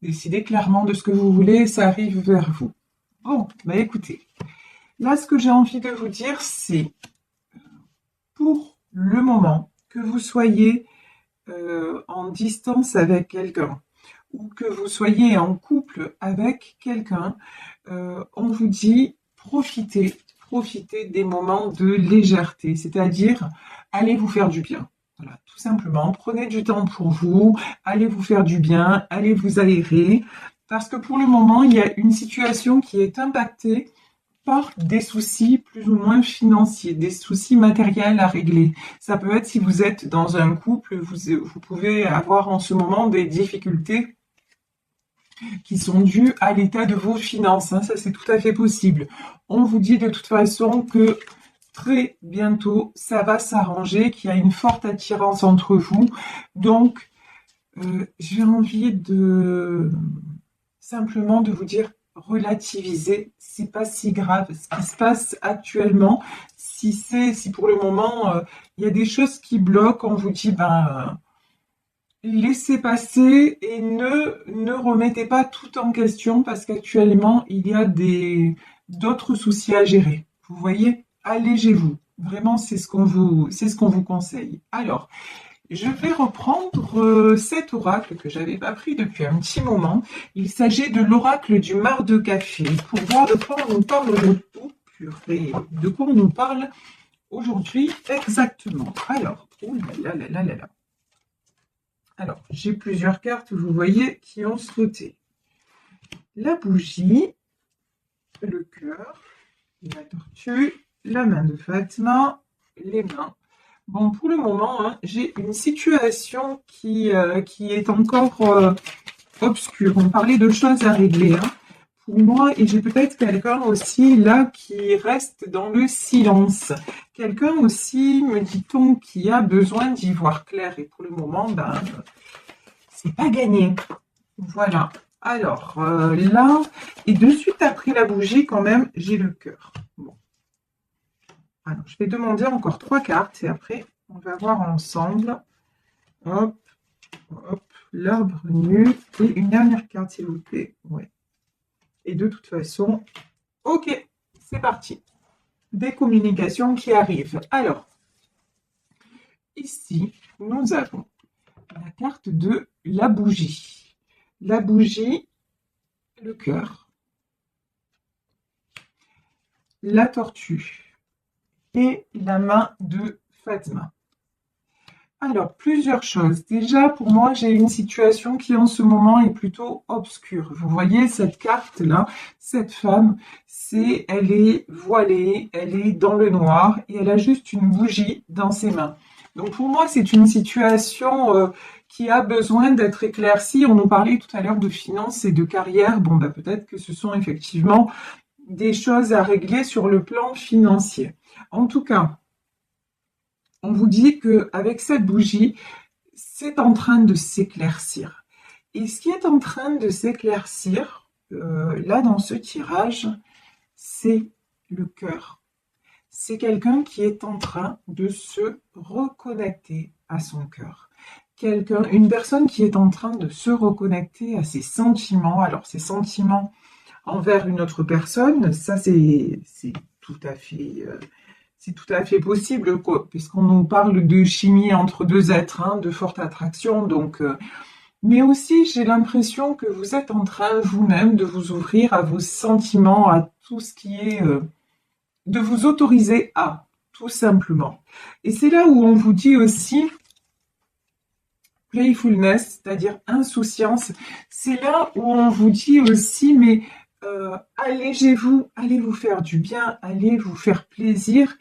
Décidez clairement de ce que vous voulez, ça arrive vers vous. Bon, bah écoutez, là ce que j'ai envie de vous dire, c'est pour le moment que vous soyez en distance avec quelqu'un ou que vous soyez en couple avec quelqu'un, on vous dit profitez des moments de légèreté, c'est-à-dire allez vous faire du bien. Voilà, tout simplement, prenez du temps pour vous, allez vous faire du bien, allez vous aérer, parce que pour le moment, il y a une situation qui est impactée par des soucis plus ou moins financiers, des soucis matériels à régler. Ça peut être si vous êtes dans un couple, vous pouvez avoir en ce moment des difficultés qui sont dues à l'état de vos finances, hein. Ça, c'est tout à fait possible. On vous dit de toute façon que très bientôt, ça va s'arranger, qu'il y a une forte attirance entre vous. Donc, j'ai envie de simplement de vous dire relativiser, c'est pas si grave ce qui se passe actuellement. Si pour le moment il y a des choses qui bloquent, on vous dit laissez passer et ne remettez pas tout en question parce qu'actuellement il y a d'autres soucis à gérer. Vous voyez, allégez-vous. Vraiment, c'est ce qu'on vous conseille. Alors, je vais reprendre cet oracle que j'avais pas pris depuis un petit moment. Il s'agit de l'oracle du mar de café pour voir de quoi on nous parle aujourd'hui. Oh, purée, de quoi on nous parle aujourd'hui exactement. Alors, oh là là là là là. Alors, j'ai plusieurs cartes, vous voyez, qui ont sauté. La bougie, le cœur, la tortue, la main de Fatma, les mains. Bon, pour le moment, hein, j'ai une situation qui est encore obscure. On parlait de choses à régler, hein, pour moi, et j'ai peut-être quelqu'un aussi là qui reste dans le silence. Quelqu'un aussi, me dit-on, qui a besoin d'y voir clair. Et pour le moment, c'est pas gagné. Voilà. Alors, là, et de suite après la bougie, quand même, j'ai le cœur. Bon. Alors, je vais demander encore 3 cartes et après, on va voir ensemble. Hop, hop, l'arbre nu. Et une dernière carte, s'il vous plaît. Ouais. Et de toute façon, ok, c'est parti. Des communications qui arrivent. Alors, ici, nous avons la carte de la bougie. La bougie, le cœur, la tortue et la main de Fatma. Alors, plusieurs choses. Déjà, pour moi, j'ai une situation qui, en ce moment, est plutôt obscure. Vous voyez cette carte-là, cette femme, elle est voilée, elle est dans le noir et elle a juste une bougie dans ses mains. Donc, pour moi, c'est une situation qui a besoin d'être éclaircie. On nous parlait tout à l'heure de finances et de carrière. Bon, peut-être que ce sont effectivement des choses à régler sur le plan financier. En tout cas, on vous dit qu'avec cette bougie, c'est en train de s'éclaircir. Et ce qui est en train de s'éclaircir, là dans ce tirage, c'est le cœur. C'est quelqu'un qui est en train de se reconnecter à son cœur. Une personne qui est en train de se reconnecter à ses sentiments. Alors, ses sentiments envers une autre personne, ça c'est tout à fait... c'est tout à fait possible, puisqu'on nous parle de chimie entre deux êtres, hein, de forte attraction. Donc, mais aussi, j'ai l'impression que vous êtes en train vous-même de vous ouvrir à vos sentiments, à tout ce qui est, de vous autoriser à, tout simplement. Et c'est là où on vous dit aussi playfulness, c'est-à-dire insouciance. C'est là où on vous dit aussi, mais allégez-vous, allez vous faire du bien, allez vous faire plaisir.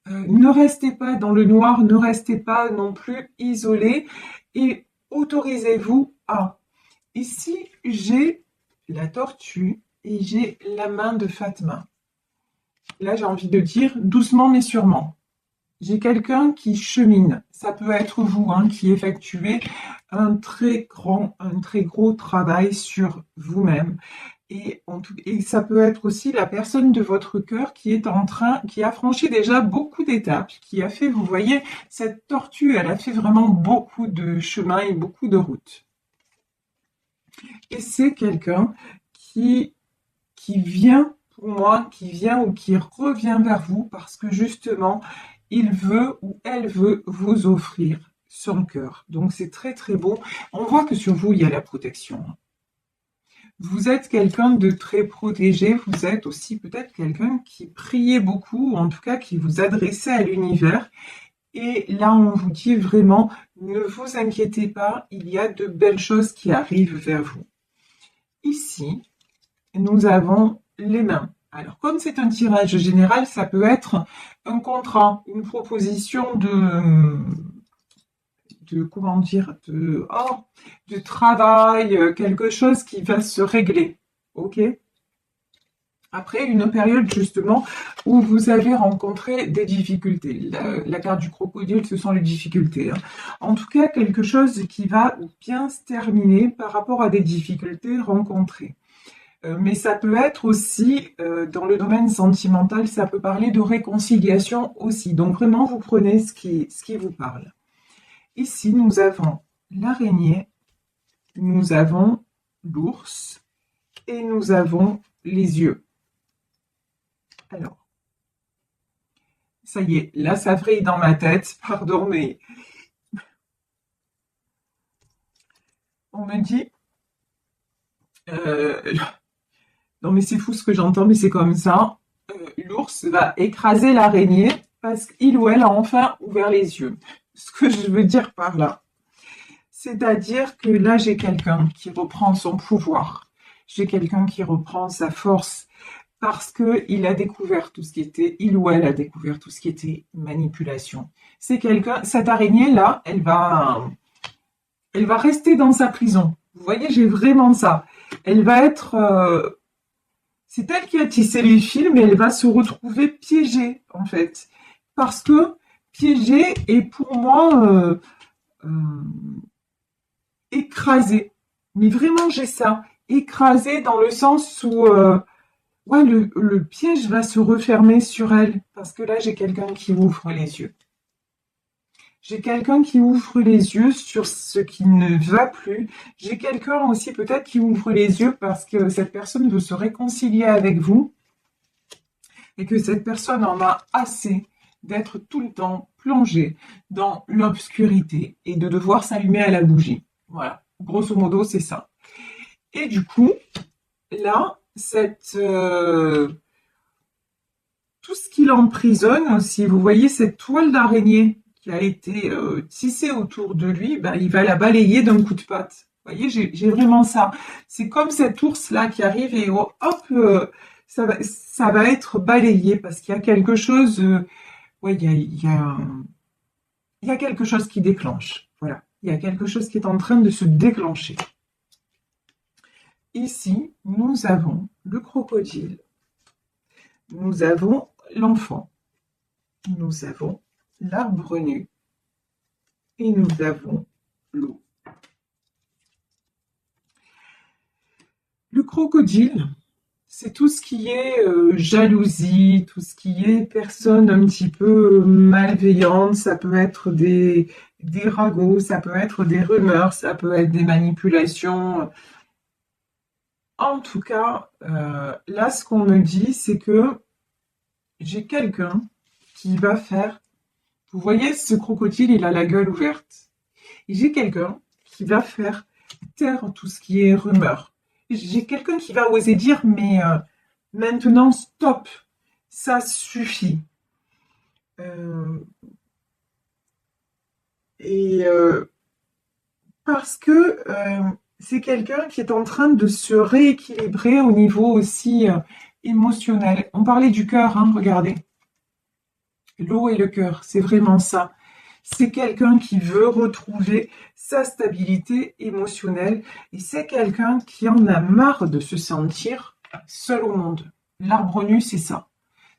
Ne restez pas dans le noir, ne restez pas non plus isolé et autorisez-vous à. Ici, j'ai la tortue et j'ai la main de Fatma. Là, j'ai envie de dire doucement mais sûrement. J'ai quelqu'un qui chemine. Ça peut être vous, hein, qui effectuez un très gros travail sur vous-même. Et ça peut être aussi la personne de votre cœur qui a franchi déjà beaucoup d'étapes, qui a fait, vous voyez, cette tortue, elle a fait vraiment beaucoup de chemin et beaucoup de routes. Et c'est quelqu'un qui, qui vient pour moi, qui vient ou qui revient vers vous parce que justement, il veut ou elle veut vous offrir son cœur. Donc c'est très très beau. On voit que sur vous, il y a la protection. Vous êtes quelqu'un de très protégé, vous êtes aussi peut-être quelqu'un qui priait beaucoup, ou en tout cas qui vous adressait à l'univers. Et là, on vous dit vraiment, ne vous inquiétez pas, il y a de belles choses qui arrivent vers vous. Ici, nous avons les mains. Alors, comme c'est un tirage général, ça peut être un contrat, une proposition de comment dire, de travail, quelque chose qui va se régler. OK? Après une période justement où vous avez rencontré des difficultés. La carte du crocodile, ce sont les difficultés, hein. En tout cas, quelque chose qui va bien se terminer par rapport à des difficultés rencontrées. Mais ça peut être aussi, dans le domaine sentimental, ça peut parler de réconciliation aussi. Donc vraiment, vous prenez ce qui vous parle. Ici, nous avons l'araignée, nous avons l'ours et nous avons les yeux. Alors, ça y est, là ça vrille dans ma tête, pardon, mais on me dit, euh, non mais c'est fou ce que j'entends, mais c'est comme ça, l'ours va écraser l'araignée parce qu'il ou elle a enfin ouvert les yeux. Ce que je veux dire par là, c'est-à-dire que là j'ai quelqu'un qui reprend son pouvoir, j'ai quelqu'un qui reprend sa force, parce que il a découvert tout ce qui était, il ou elle a découvert tout ce qui était manipulation. C'est quelqu'un, cette araignée-là, elle va rester dans sa prison. Vous voyez, j'ai vraiment ça. Elle va être, c'est elle qui a tissé les fils, mais elle va se retrouver piégée, en fait. Parce que piégée est pour moi écrasée. Mais vraiment, j'ai ça. Écrasée dans le sens où ouais, le piège va se refermer sur elle, parce que là, j'ai quelqu'un qui ouvre les yeux. J'ai quelqu'un qui ouvre les yeux sur ce qui ne va plus. J'ai quelqu'un aussi peut-être qui ouvre les yeux parce que cette personne veut se réconcilier avec vous et que cette personne en a assez d'être tout le temps plongée dans l'obscurité et de devoir s'allumer à la bougie. Voilà, grosso modo, c'est ça. Et du coup, là, tout ce qui l'emprisonne aussi, vous voyez cette toile d'araignée qui a été tissée autour de lui, ben, il va la balayer d'un coup de patte. Vous voyez, j'ai vraiment ça. C'est comme cet ours-là qui arrive et hop, ça va être balayé parce qu'il y a quelque chose, ouais, il y a quelque chose qui déclenche. Voilà, il y a quelque chose qui est en train de se déclencher. Ici, nous avons le crocodile, nous avons l'enfant, nous avons l'arbre nu et nous avons l'eau. Le crocodile, c'est tout ce qui est jalousie, tout ce qui est personne un petit peu malveillante, ça peut être des ragots, ça peut être des rumeurs, ça peut être des manipulations. En tout cas, là, ce qu'on me dit, c'est que j'ai quelqu'un qui va faire. Vous voyez, ce crocodile, il a la gueule ouverte. Et j'ai quelqu'un qui va faire taire tout ce qui est rumeur. J'ai quelqu'un qui va oser dire, mais maintenant, stop, ça suffit. Et parce que c'est quelqu'un qui est en train de se rééquilibrer au niveau aussi émotionnel. On parlait du cœur, hein, regardez. L'eau et le cœur, c'est vraiment ça. C'est quelqu'un qui veut retrouver sa stabilité émotionnelle et c'est quelqu'un qui en a marre de se sentir seul au monde. L'arbre nu, c'est ça.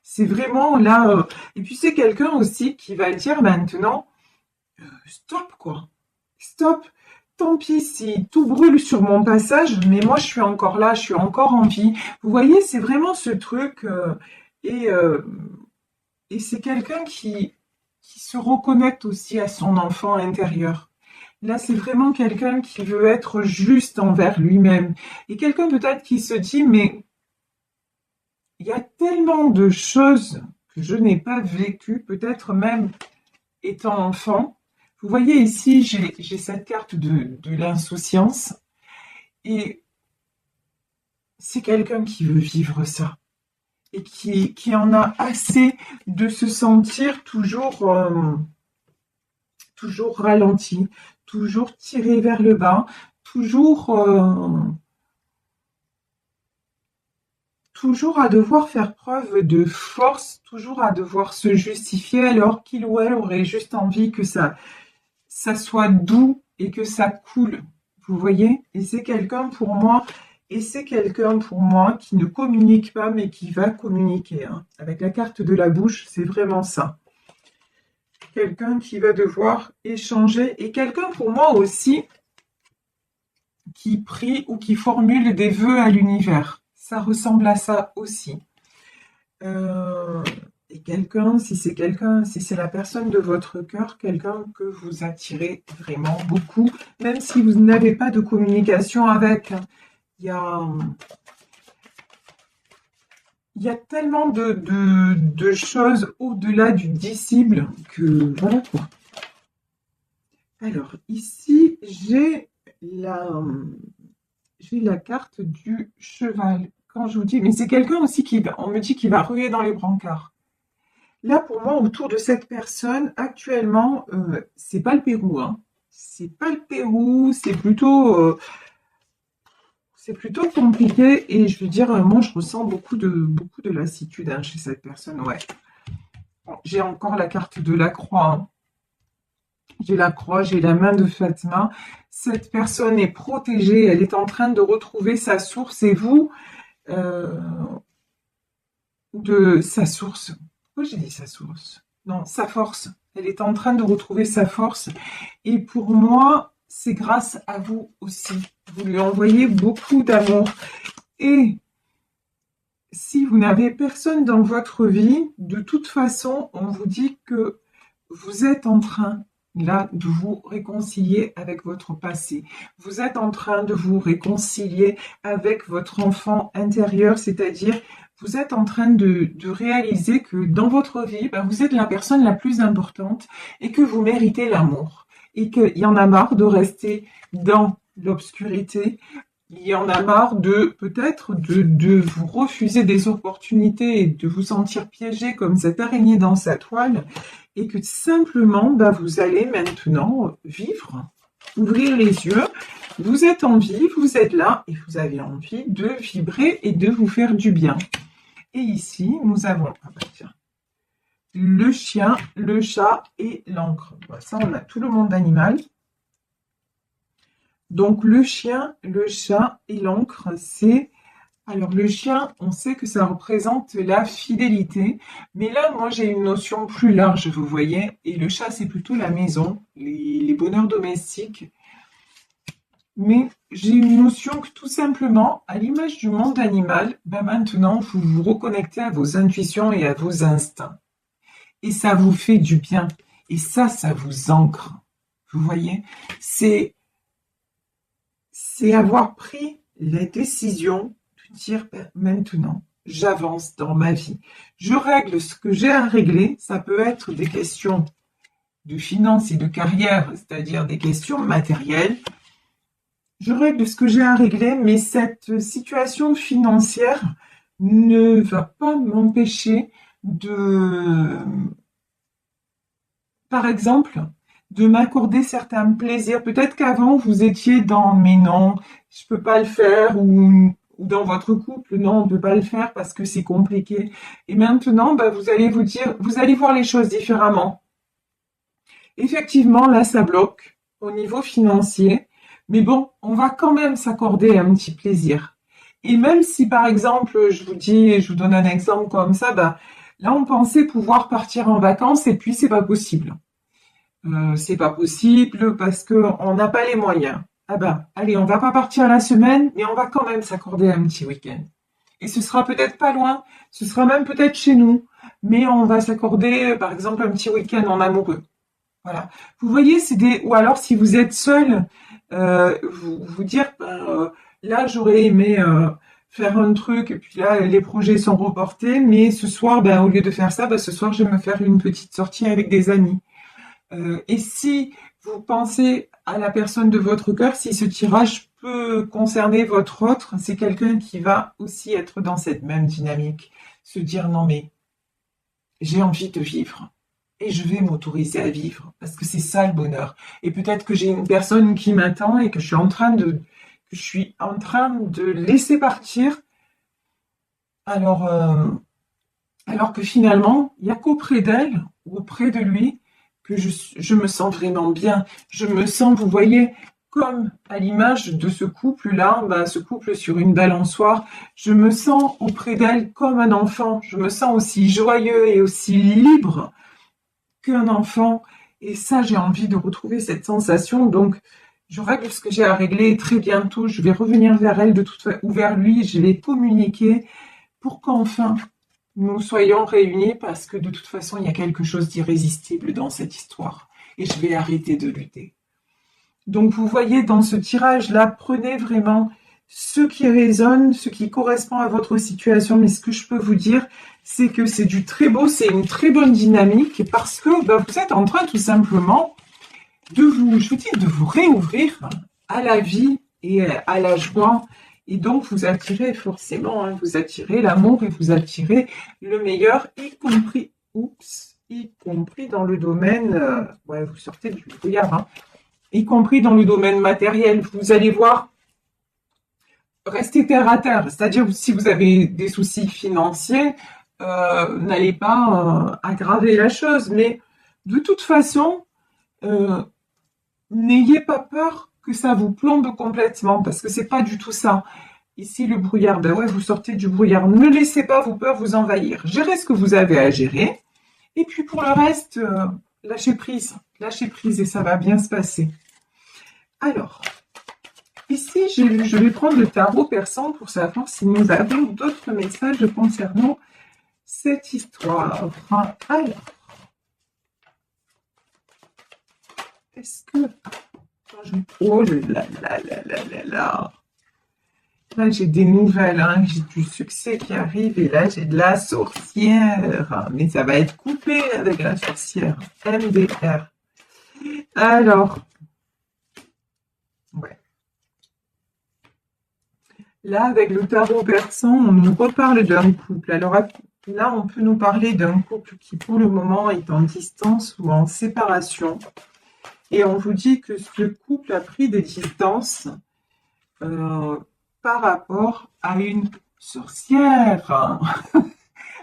C'est vraiment là. Et puis c'est quelqu'un aussi qui va dire maintenant, stop quoi. Stop. Tant pis si tout brûle sur mon passage, mais moi je suis encore là, je suis encore en vie. Vous voyez, c'est vraiment ce truc. Et, euh, et c'est quelqu'un qui se reconnecte aussi à son enfant intérieur. Là, c'est vraiment quelqu'un qui veut être juste envers lui-même. Et quelqu'un peut-être qui se dit, mais il y a tellement de choses que je n'ai pas vécues, peut-être même étant enfant. Vous voyez ici, j'ai cette carte de l'insouciance. Et c'est quelqu'un qui veut vivre ça. Et qui en a assez de se sentir toujours ralenti, toujours tiré vers le bas, toujours à devoir faire preuve de force, toujours à devoir se justifier alors qu'il ou elle aurait juste envie que ça soit doux et que ça coule. Vous voyez? Et c'est quelqu'un pour moi qui ne communique pas mais qui va communiquer, hein. Avec la carte de la bouche, c'est vraiment ça. Quelqu'un qui va devoir échanger et quelqu'un pour moi aussi qui prie ou qui formule des vœux à l'univers. Ça ressemble à ça aussi. Et si c'est la personne de votre cœur, quelqu'un que vous attirez vraiment beaucoup, même si vous n'avez pas de communication avec. Il y a tellement de choses au-delà du disciple que voilà quoi. Alors ici, j'ai la carte du cheval. Quand je vous dis, mais c'est quelqu'un aussi on me dit qu'il va ruer dans les brancards. Là, pour moi, autour de cette personne, actuellement, c'est pas le Pérou, hein. C'est pas le Pérou, c'est plutôt compliqué. Et je veux dire, moi, je ressens beaucoup de lassitude, hein, chez cette personne, ouais. Bon, j'ai encore la carte de la croix, hein. J'ai la croix, j'ai la main de Fatma. Cette personne est protégée, elle est en train de retrouver sa source. Et vous, euh, de sa source. Pourquoi j'ai dit sa source? Non, sa force. Elle est en train de retrouver sa force. Et pour moi, c'est grâce à vous aussi. Vous lui envoyez beaucoup d'amour. Et si vous n'avez personne dans votre vie, de toute façon, on vous dit que vous êtes en train, là, de vous réconcilier avec votre passé. Vous êtes en train de vous réconcilier avec votre enfant intérieur, c'est-à-dire vous êtes en train de réaliser que dans votre vie, ben, vous êtes la personne la plus importante et que vous méritez l'amour. Et qu'il y en a marre de rester dans l'obscurité. Il y en a marre peut-être de vous refuser des opportunités et de vous sentir piégé comme cette araignée dans sa toile et que simplement bah, vous allez maintenant vivre, ouvrir les yeux, vous êtes en vie, vous êtes là et vous avez envie de vibrer et de vous faire du bien. Et ici, nous avons le chien, le chat et l'encre. Ça, on a tout le monde animal. Donc le chien, le chat et l'encre, c'est... Alors le chien, on sait que ça représente la fidélité, mais là, moi, j'ai une notion plus large, vous voyez, et le chat, c'est plutôt la maison, les bonheurs domestiques. Mais j'ai une notion que tout simplement, à l'image du monde animal, ben maintenant, vous vous reconnectez à vos intuitions et à vos instincts. Et ça vous fait du bien. Et ça vous ancre. Vous voyez, c'est avoir pris la décision de dire maintenant, j'avance dans ma vie. Je règle ce que j'ai à régler. Ça peut être des questions de finances et de carrière, c'est-à-dire des questions matérielles. Je règle ce que j'ai à régler, mais cette situation financière ne va pas m'empêcher par exemple, de m'accorder certains plaisirs. Peut-être qu'avant, vous étiez dans « mais non, je peux pas le faire » ou dans votre couple, non, on ne peut pas le faire parce que c'est compliqué. Et maintenant, bah, vous allez voir les choses différemment. Effectivement, là, ça bloque au niveau financier. Mais bon, on va quand même s'accorder un petit plaisir. Et même si, par exemple, je vous donne un exemple comme ça, bah, là, on pensait pouvoir partir en vacances et puis c'est pas possible. C'est pas possible parce qu'on n'a pas les moyens. Ah ben, allez, on va pas partir la semaine, mais on va quand même s'accorder un petit week-end. Et ce sera peut-être pas loin, ce sera même peut-être chez nous, mais on va s'accorder, par exemple, un petit week-end en amoureux. Voilà. Vous voyez, c'est des, ou alors si vous êtes seul, vous dire, là j'aurais aimé faire un truc, et puis là les projets sont reportés, mais ce soir, ben, au lieu de faire ça, ben, ce soir je vais me faire une petite sortie avec des amis. Et si vous pensez à la personne de votre cœur, si ce tirage peut concerner votre autre, c'est quelqu'un qui va aussi être dans cette même dynamique. Se dire non mais j'ai envie de vivre et je vais m'autoriser à vivre parce que c'est ça le bonheur. Et peut-être que j'ai une personne qui m'attend et que je suis en train de laisser partir alors, alors que finalement, il n'y a qu'auprès d'elle ou auprès de lui que je me sens vraiment bien. Je me sens, vous voyez, comme à l'image de ce couple-là, ben, ce couple sur une balançoire, je me sens auprès d'elle comme un enfant. Je me sens aussi joyeux et aussi libre qu'un enfant. Et ça, j'ai envie de retrouver cette sensation. Donc, je règle ce que j'ai à régler très bientôt. Je vais revenir vers elle de toute façon, ou vers lui. Je vais communiquer pour qu'enfin nous soyons réunis parce que de toute façon, il y a quelque chose d'irrésistible dans cette histoire. Et je vais arrêter de lutter. Donc, vous voyez, dans ce tirage-là, prenez vraiment ce qui résonne, ce qui correspond à votre situation. Mais ce que je peux vous dire, c'est que c'est du très beau, c'est une très bonne dynamique parce que ben, vous êtes en train tout simplement de vous, je vous dis, de vous réouvrir à la vie et à la joie. Et donc, vous attirez forcément, hein, vous attirez l'amour et vous attirez le meilleur, y compris dans le domaine, ouais, vous sortez du brouillard, hein, y compris dans le domaine matériel. Vous allez voir, restez terre à terre. C'est-à-dire, si vous avez des soucis financiers, n'allez pas aggraver la chose. Mais de toute façon, euh, n'ayez pas peur que ça vous plombe complètement, parce que c'est pas du tout ça. Ici, le brouillard, ben ouais, vous sortez du brouillard. Ne laissez pas vos peurs vous envahir. Gérez ce que vous avez à gérer. Et puis pour le reste, lâchez prise. Lâchez prise et ça va bien se passer. Alors, ici, je vais prendre le tarot persan pour savoir si nous avons d'autres messages concernant cette histoire. Alors, est-ce que... Oh là là là là là là. Là, j'ai des nouvelles, hein. J'ai du succès qui arrive et là, j'ai de la sorcière. Mais ça va être coupé avec la sorcière. MDR. Alors, ouais. Là, avec le tarot persan, on nous reparle d'un couple. Alors là, on peut nous parler d'un couple qui, pour le moment, est en distance ou en séparation. Et on vous dit que ce couple a pris des distances par rapport à une sorcière.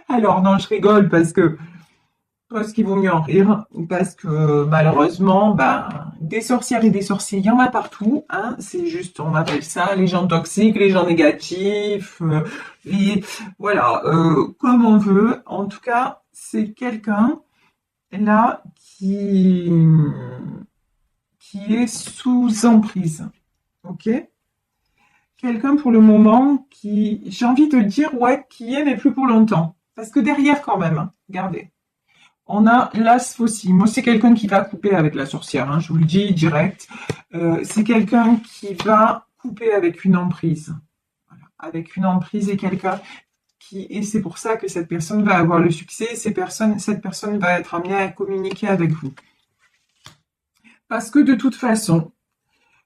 Alors non, je rigole parce qu'il vaut mieux en rire, parce que malheureusement, ben, des sorcières et des sorciers, il y en a partout. Hein, c'est juste, on appelle ça les gens toxiques, les gens négatifs, voilà, comme on veut. En tout cas, c'est quelqu'un là qui est sous emprise. Ok? Quelqu'un pour le moment qui, j'ai envie de dire, ouais, qui est, mais plus pour longtemps. Parce que derrière, quand même, hein, regardez, on a l'as aussi. Moi, c'est quelqu'un qui va couper avec la sorcière, hein, je vous le dis direct. C'est quelqu'un qui va couper avec une emprise. Voilà. Avec une emprise et quelqu'un qui, et c'est pour ça que cette personne va avoir le succès, cette personne va être amenée à communiquer avec vous. Parce que de toute façon,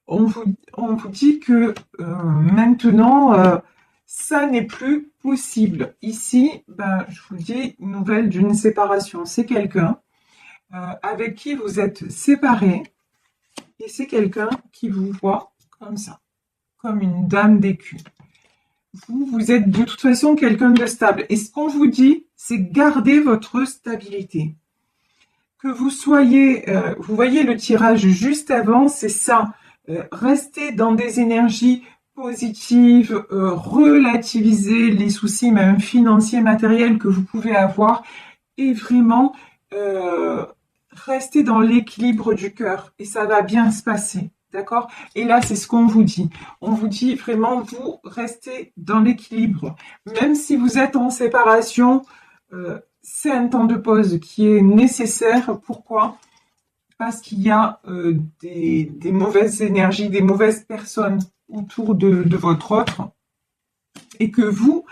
on vous dit que maintenant, ça n'est plus possible. Ici, ben, je vous dis, nouvelle d'une séparation. C'est quelqu'un avec qui vous êtes séparés et c'est quelqu'un qui vous voit comme ça, comme une dame d'écu. Vous êtes de toute façon quelqu'un de stable. Et ce qu'on vous dit, c'est garder votre stabilité. Que vous soyez, vous voyez le tirage juste avant, c'est ça. Rester dans des énergies positives, relativiser les soucis même financiers, matériels que vous pouvez avoir et vraiment rester dans l'équilibre du cœur et ça va bien se passer. D'accord? Et là, c'est ce qu'on vous dit. On vous dit vraiment, vous restez dans l'équilibre. Même si vous êtes en séparation, c'est un temps de pause qui est nécessaire. Pourquoi? parce qu'il y a des mauvaises énergies, des mauvaises personnes autour de votre autre, et que vous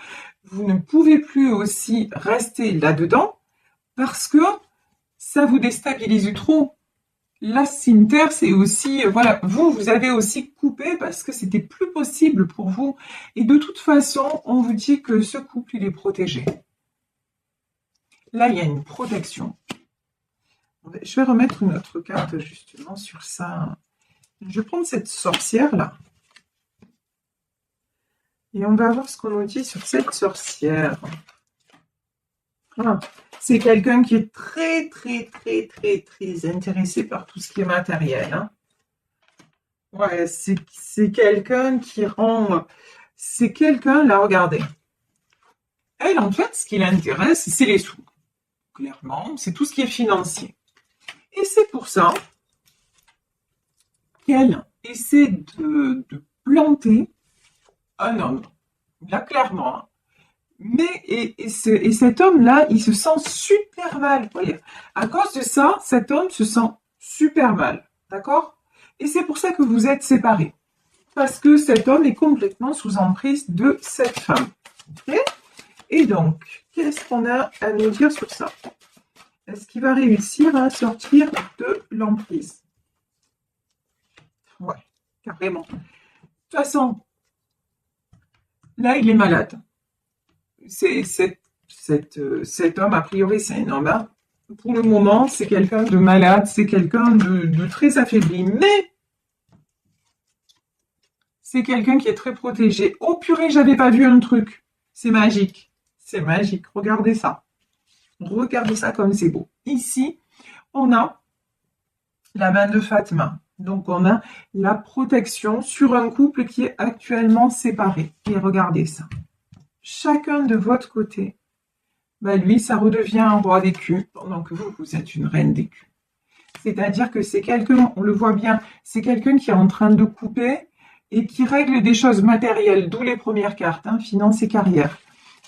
ne pouvez plus aussi rester là-dedans, parce que ça vous déstabilise trop. La cimetière, c'est aussi, voilà, vous avez aussi coupé parce que c'était plus possible pour vous. Et de toute façon, on vous dit que ce couple, il est protégé. Là, il y a une protection. Je vais remettre une autre carte justement sur ça. Je vais prendre cette sorcière-là. Et on va voir ce qu'on nous dit sur cette sorcière. Ah, c'est quelqu'un qui est très intéressé par tout ce qui est matériel. Hein. Ouais, c'est quelqu'un qui rend... C'est quelqu'un, là, regardez. Elle, en fait, ce qui l'intéresse, c'est les sous. Clairement, c'est tout ce qui est financier. Et c'est pour ça qu'elle essaie de planter un homme. Là, clairement. Hein. Mais, et cet homme-là, il se sent super mal. Vous voyez. À cause de ça, cet homme se sent super mal. D'accord? Et c'est pour ça que vous êtes séparés. Parce que cet homme est complètement sous emprise de cette femme. Okay? Et donc, qu'est-ce qu'on a à nous dire sur ça? Est-ce qu'il va réussir à sortir de l'emprise? Ouais, carrément. De toute façon, là, il est malade. Cet homme, a priori, c'est un homme. Hein. Pour le moment, c'est quelqu'un de malade, c'est quelqu'un de très affaibli. Mais c'est quelqu'un qui est très protégé. Oh purée, j'avais pas vu un truc. C'est magique. C'est magique. Regardez ça. Regardez ça comme c'est beau. Ici, on a la main de Fatma. Donc, on a la protection sur un couple qui est actuellement séparé. Et regardez ça. Chacun de votre côté, bah lui, ça redevient un roi des culs, pendant que vous êtes une reine des culs. C'est-à-dire que c'est quelqu'un, on le voit bien, c'est quelqu'un qui est en train de couper et qui règle des choses matérielles, d'où les premières cartes, hein, finances et carrière,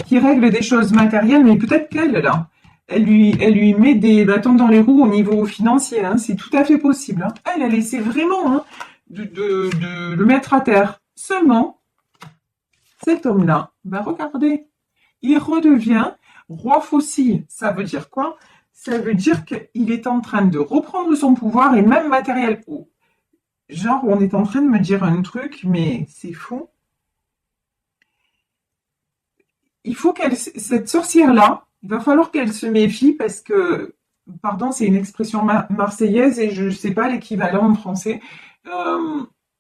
qui règle des choses matérielles, mais peut-être qu'elle, là, elle lui met des bâtons dans les roues au niveau financier, hein, c'est tout à fait possible. Hein. Elle essaie vraiment hein, de le mettre à terre. Seulement, cet homme-là, bah regardez, il redevient roi fossile. Ça veut dire quoi? Ça veut dire qu'il est en train de reprendre son pouvoir et même matériel. Oh. Genre, on est en train de me dire un truc, mais c'est fou. Il faut cette sorcière-là, il va falloir qu'elle se méfie parce que, pardon, c'est une expression marseillaise et je ne sais pas l'équivalent en français.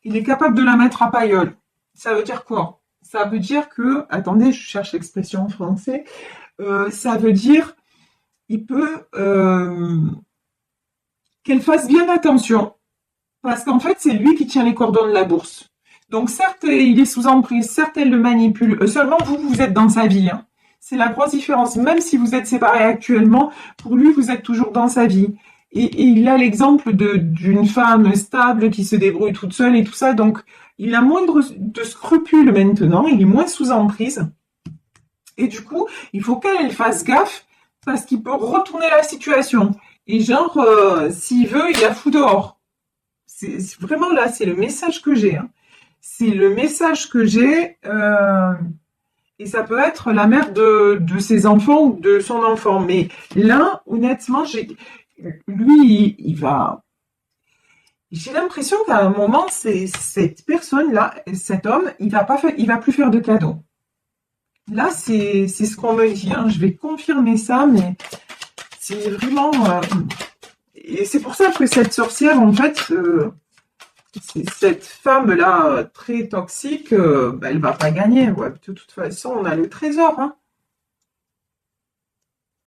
Il est capable de la mettre à pailleul. Ça veut dire quoi? Ça veut dire que, attendez, je cherche l'expression en français. Ça veut dire, il peut qu'elle fasse bien attention parce qu'en fait, c'est lui qui tient les cordons de la bourse. Donc certes, il est sous emprise, certes, elle le manipule. Seulement, vous êtes dans sa vie. Hein. C'est la grosse différence. Même si vous êtes séparés actuellement, pour lui, vous êtes toujours dans sa vie. Et il a l'exemple d'une femme stable qui se débrouille toute seule et tout ça. Donc, il a moins de scrupules maintenant. Il est moins sous emprise. Et du coup, il faut qu'elle fasse gaffe parce qu'il peut retourner la situation. Et genre, s'il veut, il la fout dehors. C'est vraiment là, c'est le message que j'ai. Hein. C'est le message que j'ai. Et ça peut être la mère de ses enfants ou de son enfant. Mais là, honnêtement, lui, il va... J'ai l'impression qu'à un moment, cette personne-là, cet homme, il va plus faire de cadeaux. Là, c'est ce qu'on me dit. Hein. Je vais confirmer ça, mais c'est vraiment... Et c'est pour ça que cette sorcière, en fait, cette femme-là, très toxique, elle va pas gagner. Ouais. De toute façon, on a le trésor. Hein.